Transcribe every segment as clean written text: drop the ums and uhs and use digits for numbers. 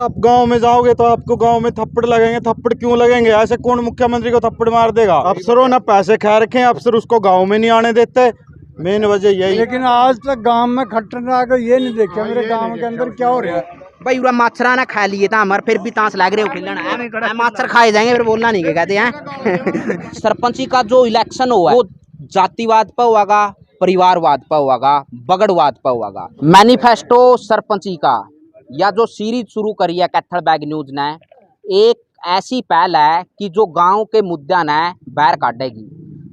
आप गांव में जाओगे तो आपको गांव में थप्पड़ लगेंगे। थप्पड़ क्यों लगेंगे? ऐसे कौन मुख्यमंत्री को थप्पड़ मार देगा? अफसरों ने पैसे खा रखे हैं, अफसर उसको गांव में नहीं आने देते। मेन वजह यही। लेकिन आज तक गांव में खट्टर ये नहीं देखा मेरे गांव के अंदर क्या हो रहा है। भाई पूरा मच्छरा ना खा लिए था हमारे, फिर भी तांस लग रहे हो खिलना मच्छर खाए जाएंगे, फिर बोलना नहीं कहते हैं। सरपंची का जो इलेक्शन हुआ है वो जातिवाद पर हुआगा, परिवारवाद पर हुआगा, बगड़वाद पर हुआगा। मैनिफेस्टो सरपंची का या जो सीरीज शुरू करी है कैथल बैग न्यूज ने, एक ऐसी पहल है कि जो गांव के मुद्दा ने बाहर काटेगी,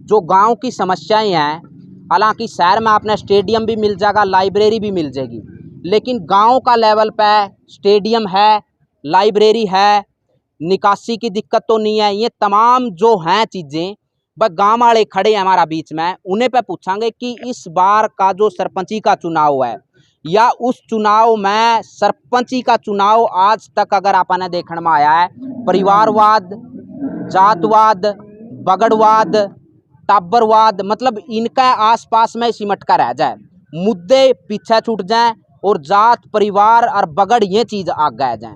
जो गांव की समस्याएं हैं। हालांकि शहर में आपने स्टेडियम भी मिल जाएगा, लाइब्रेरी भी मिल जाएगी, लेकिन गांव का लेवल पे स्टेडियम है, लाइब्रेरी है, निकासी की दिक्कत तो नहीं है। ये तमाम जो हैं चीज़ें, बस गांव वाले खड़े हैं हमारा बीच में, उन्हें पे पूछांगे कि इस बार का जो सरपंची का चुनाव है या उस चुनाव में सरपंची का चुनाव आज तक अगर आपने देखने में आया है, परिवारवाद, जातवाद, बगड़वाद, टाबरवाद, मतलब इनका आसपास में सिमट कर रह जाए, मुद्दे पीछे छूट जाएं और जात, परिवार और बगड़ ये चीज़ आगे आ जाए।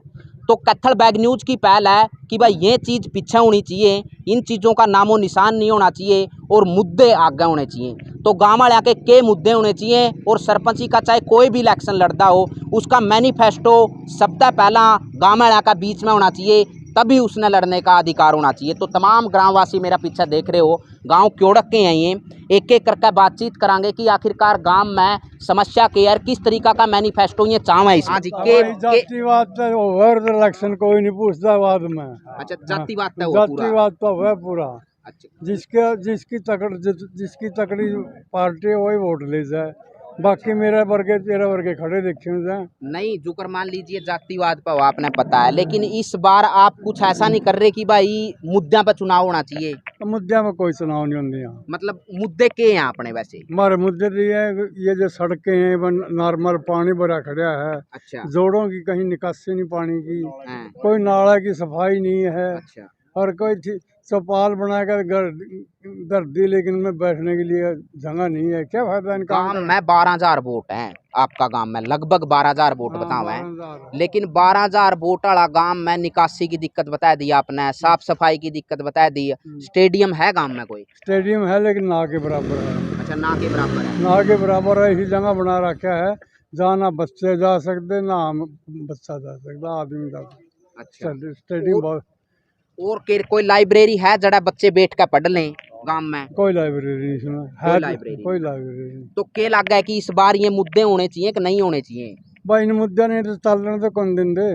तो कैथल बैग न्यूज की पहल है कि भाई ये चीज़ पीछे होनी चाहिए, इन चीज़ों का नामो निशान नहीं होना चाहिए और मुद्दे आगे होने चाहिए। तो गाँव वाले के मुद्दे होने चाहिए और सरपंची का चाहे कोई भी इलेक्शन लड़ता हो उसका मैनिफेस्टो सबसे पहला गाँव वाले का बीच में होना चाहिए, तभी उसने लड़ने का अधिकार होना चाहिए। तो तमाम ग्रामवासी मेरा पीछे देख रहे हो, गांव क्योड़क के हैं, ये एक एक करके बातचीत करांगे कि आखिरकार गांव में समस्या के यार किस तरीका का मैनिफेस्टो ये चाहवा है इसमें। जातिवाद तो इलेक्शन कोई नहीं पूछता बाद में। अच्छा, जातिवाद तो है पूरा। अच्छा, जिसकी तकड़ी पार्टी वही वोट ले जाए, बाकी मेरा वर्गे तेरा वर्गे खड़े देखे नहीं। जुकर मान लीजिए जातिवाद पर आपने पता है, लेकिन इस बार आप कुछ ऐसा नहीं कर रहे कि भाई मुद्दे पर चुनाव होना चाहिए। तो मुद्दे में कोई चुनाव नहीं होंगे यहाँ। मतलब मुद्दे के हैं अपने? वैसे हमारे मुद्दे तो ये जो सड़कें हैं, नॉर्मल पानी भरा खड़ा है। अच्छा। जोड़ों की कहीं निकासी नहीं पानी की, कोई नाला की सफाई नहीं है। अच्छा। और कोई चौपाल बनाकर घर दी, लेकिन में बैठने के लिए जगह नहीं है। क्या फायदा इनका? गांव में 12,000 वोट हैं, आपका गांव में लगभग 12,000 वोट बताओ हैं, लेकिन 12,000 वोट वाला गांव में निकासी की दिक्कत बता दी आपने, साफ सफाई की दिक्कत बता दी। स्टेडियम है गांव में? कोई स्टेडियम है लेकिन ना के बराबर है। अच्छा, ना के बराबर है। ना के बराबर है, इसी जगह बना रखा है जहाँ ना बच्चे जा सकते ना बच्चा जा सकता, आदमी जा सकता। अच्छा, स्टेडियम बहुत। और कोई लाइब्रेरी है जरा बच्चे बैठ कर पढ़ लें गांव में? कोई लाइब्रेरी नहीं है। कोई लाइब्रेरी तो क्या लग है कि इस बार ये मुद्दे होने चाहिए कि नहीं होने चाहिए? भाई इन मुद्दे नहीं तो चलने तो कौन दिन दे।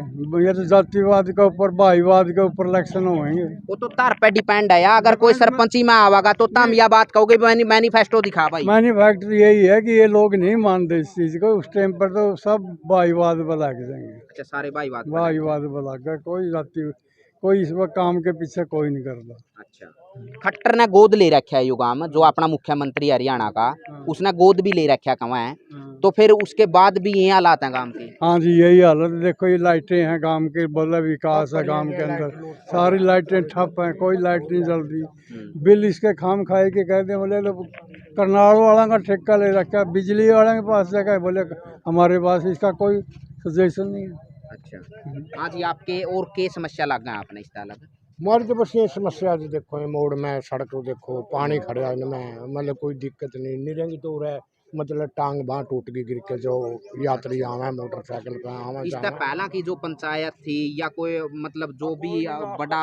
ये तो जातिवाद के ऊपर, भाईवाद के ऊपर इलेक्शन होंगे। वो तो तार पे डिपेंड है यार। अगर कोई सरपंची में आवागा तो तुम यह बात कहोगे मैनिफेस्टो दिखा भाई। मैनिफेस्टो यही है कि ये लोग नहीं मानते इस चीज को। उस टाइम पर तो सब भाईवाद बना के जाएंगे। अच्छा, सारे भाईवाद बना के, कोई जाति कोई इस वक्त काम के पीछे कोई नहीं करता। अच्छा, खट्टर ने गोद ले रखा है युगाम, जो अपना मुख्यमंत्री हरियाणा का, उसने गोद भी ले रखा कहाँ है। तो फिर उसके बाद भी ये हालात हैं गांव के। हाँ जी, यही हालत। देखो ये लाइटें हैं गांव के, बोला विकास है गांव के अंदर, सारी लाइटें ठप हैं, कोई लाइट नहीं जलती। बिल इसके खाम खाए के कहते बोले करनाल वाला का ठेका ले रखा है, बिजली वाले के पास जाकर बोले हमारे पास इसका कोई सजेशन नहीं है। अच्छा, हाँ जी, आपके और के समस्या लग गए आपने इस तरह? हमारी तो बस ये समस्या जी, देखो ये मोड़ में सड़क देखो, पानी खड़ा इनमें, मतलब कोई दिक्कत नहीं रहेंगी तो रहे, मतलब टांग बाँ टूट गई गिर के, जो यात्री आवे मोटरसाइकिल पे आवे। इससे पहला की जो पंचायत थी या कोई मतलब जो भी बड़ा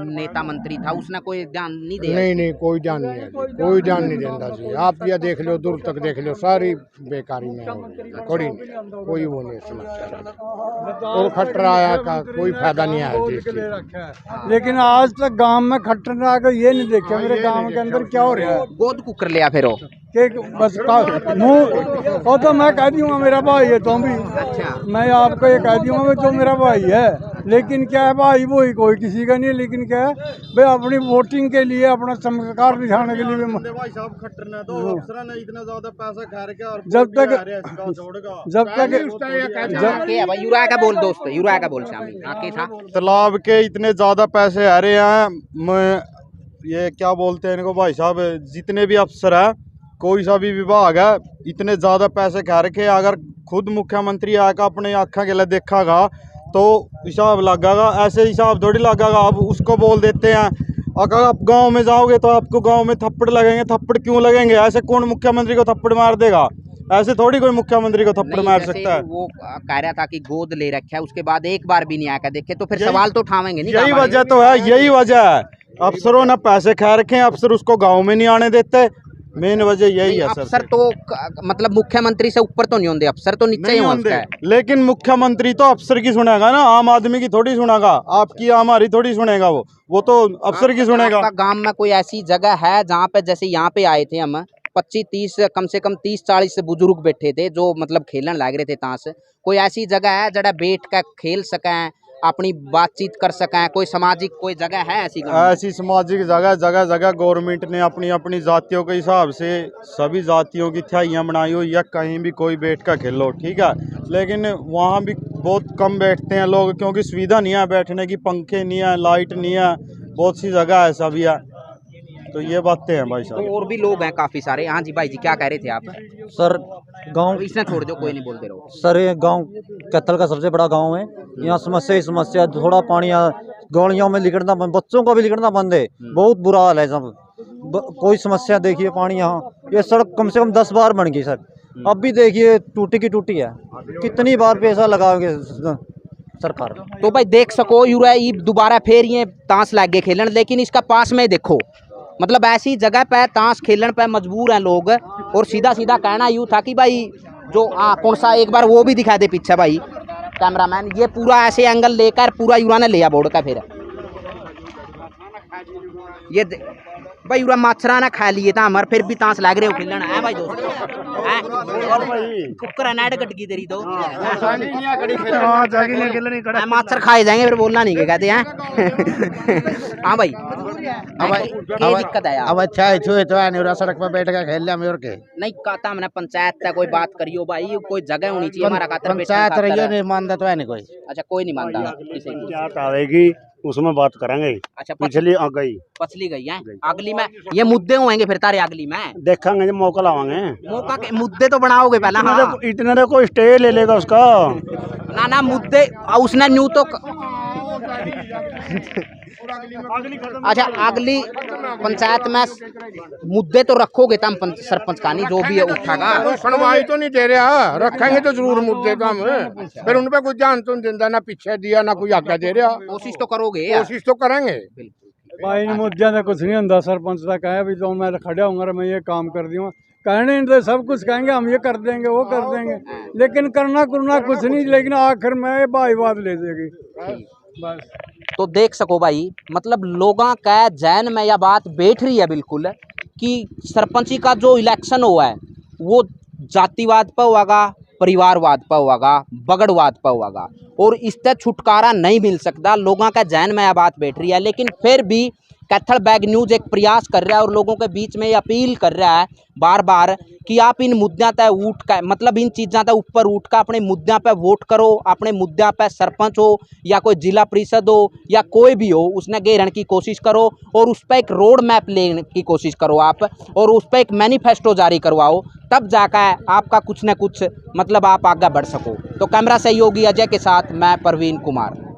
नेता मंत्री था, उसने कोई ध्यान नहीं दिया? नहीं, कोई ध्यान नहीं है, कोई ध्यान नहीं देता जी। आप ये देख लो, दूर तक देख लो, सारी बेकारी में थोड़ी कोई वो नहीं समस्या। और खट्टर आया का कोई फायदा नहीं आया जी। लेकिन आज तक गांव में खट्टर आकर ये नहीं देखा मेरे गांव के अंदर क्या हो रहा है। गोद कुकर लिया फिर वो बस मुँह वो तो मैं कह दूंगा मेरा भाई है तुम भी। अच्छा, मैं आपको ये कह दूंगा तो मेरा भाई है, लेकिन क्या है भाई वो ही कोई किसी का नहीं है। लेकिन क्या है भाई, अपनी वोटिंग के लिए, अपना चमत्कार दिखाने के लिए भाई साहब खट्टर ने तो अफसर ने इतना ज्यादा पैसा खा रखे और जब तक यूरा का बोल दोस्त, यूरा का बोल शामिल आके था। तालाब के इतने ज्यादा पैसे आ रहे हैं, ये क्या बोलते हैं इनको भाई साहब, जितने भी अफसर है, कोई सा भी विभाग है, इतने ज़्यादा पैसे खा रखे। अगर खुद मुख्यमंत्री आकर अपने आँखों के लिए देखागा तो हिसाब लगेगा, ऐसे हिसाब थोड़ी लगेगा। अब उसको बोल देते हैं, अगर आप गांव में जाओगे तो आपको गांव में थप्पड़ लगेंगे। थप्पड़ क्यों लगेंगे? ऐसे कौन मुख्यमंत्री को थप्पड़ मार देगा? ऐसे थोड़ी कोई मुख्यमंत्री को थप्पड़ नहीं, मार जैसे सकता है। वो कह रहा था कि गोद ले रखा है, उसके बाद एक बार भी नहीं आकर देखे, तो फिर सवाल तो उठावेंगे नहीं। यही हमारे। वजह तो है, यही वजह है। अफसरों ने पैसे खा रखे हैं, अफसर उसको गांव में नहीं आने देते। मेन वजह यही है सर। अफसर तो मतलब मुख्यमंत्री से ऊपर तो नहीं होंगे, अफसर तो नीचे ही नहीं होता है। होंगे, लेकिन मुख्यमंत्री तो अफसर की सुनेगा ना, आम आदमी की थोड़ी सुनेगा। आपकी हमारी थोड़ी सुनेगा, वो तो अफसर की सुनेगा। आपका गांव में कोई ऐसी जगह है जहाँ पे, जैसे यहाँ पे आए थे हम 25-30 कम से कम 30-40 बुजुर्ग बैठे थे जो मतलब खेलने लग रहे थे ताश। कोई ऐसी जगह है जहाँ बैठ कर खेल सकें, अपनी बातचीत कर सकें? कोई सामाजिक कोई जगह है ऐसी गाँव में? ऐसी सामाजिक जगह जगह जगह गवर्नमेंट ने अपनी अपनी जातियों के हिसाब से सभी जातियों की थियाइयाँ बनाई हुई, या कहीं भी कोई बैठ कर खेलो, ठीक है। लेकिन वहाँ भी बहुत कम बैठते हैं लोग, क्योंकि सुविधा नहीं है बैठने की, पंखे नहीं है, लाइट नहीं है, बहुत सी जगह ऐसा भी है। तो ये बातें हैं भाई तो साहब। और भी लोग हैं काफी सारे। हाँ जी भाई जी, क्या कह रहे थे आप? सर गांव इसने छोड़ दो, कोई नहीं, बोलते रहो। सर ये गांव कैथल का सबसे बड़ा गांव है। यहाँ समस्या ही समस्या, थोड़ा पानी गलियों में लिकड़ना बंद, बच्चों का भी लिकड़ना बंद है। बहुत बुरा हाल है सब। कोई समस्या देखिए पानी यहाँ, ये सड़क कम से कम 10 बार बन गई सर। अब भी देखिए टूटी की टूटी है। कितनी बार पैसा लगाओगे सरकार? तो भाई देख सको यूरा ये दोबारा फिर ये ताश लग गए खेलन, लेकिन इसका पास में देखो, मतलब ऐसी जगह पे ताश खेलन पे मजबूर हैं लोग। और सीधा सीधा कहना यूँ था कि भाई जो कौन सा, एक बार वो भी दिखा दे पीछे भाई कैमरामैन, ये पूरा ऐसे एंगल लेकर पूरा यूरा ने लिया बोर्ड का। फिर ये भाई यूरा माछरा ना खा लिए था हमारे, फिर भी ताश लग रहे हो खेलन है भाई दोस्त हैं? कुकर नेट कट गई तेरी तो माछर खाए जाएंगे, फिर बोलना नहीं, कहते हैं। हाँ भाई, क्या दिक्कत है यार? अब अच्छा है छुए तो है सड़क पर बैठ कर खेल लिया मेरे के। नहीं कहता हमने पंचायत तक कोई बात करियो भाई, कोई जगह होनी चाहिए हमारा खातर। पंचायत रहियो नहीं मानता तो है नहीं कोई। अच्छा, कोई नहीं मानता किसी को। पंचायत आएगी उसमें बात करेंगे। अच्छा, पिछली आ गई, पछली गई है, अगली में ये मुद्दे होंगे फिर तारे अगली में देखेंगे जब मौका लावांगे। मौका के मुद्दे तो बनाओगे पहला। हाँ इतने तो कोई स्टे ले लेगा उसका। ना मुद्दे उसने न्यू तो अच्छा अगली पंचायत में मुद्दे तो रखोगे तम सरपंच का नहीं, जो भी है उठागा। सुनवाई तो नहीं दे रहा, रखेंगे तो जरूर मुद्दे का हम। फिर उन पे कुछ जान तो नहीं देता, ना पीछे दिया ना कोई आज्ञा दे रहा। कोशिश तो करोगे यार। कोशिश तो करेंगे। भाई इन मुद्दे ने कुछ नहीं होता। सरपंच का कहे भी तो मैं खड़ा हूँ, मैं ये काम कर दूँगा, कहने तो सब कुछ कहेंगे हम ये कर देंगे वो कर देंगे, लेकिन करना कुछ नहीं। लेकिन आखिर में बात ले देगी बस। तो देख सको भाई, मतलब लोगों का जहन में यह बात बैठ रही है बिल्कुल कि सरपंची का जो इलेक्शन हुआ है वो जातिवाद पर हुआगा, परिवारवाद पर हुआगा, बगड़वाद पर हुआगा, और इससे छुटकारा नहीं मिल सकता। लोगों का जहन में यह बात बैठ रही है, लेकिन फिर भी कैथल बैग न्यूज़ एक प्रयास कर रहा है और लोगों के बीच में ये अपील कर रहा है बार बार कि आप इन मुद्दों तय उठ कर, मतलब इन चीज़ों तय ऊपर उठ कर अपने मुद्दों पे वोट करो। अपने मुद्दों पे सरपंच हो या कोई जिला परिषद हो या कोई भी हो, उसने घेरने की कोशिश करो और उस पर एक रोड मैप लेने की कोशिश करो आप, और उस पर एक मैनिफेस्टो जारी करवाओ, तब जाकर आपका कुछ न कुछ मतलब आप आगे बढ़ सको। तो कैमरा सहयोगी अजय के साथ मैं परवीन कुमार।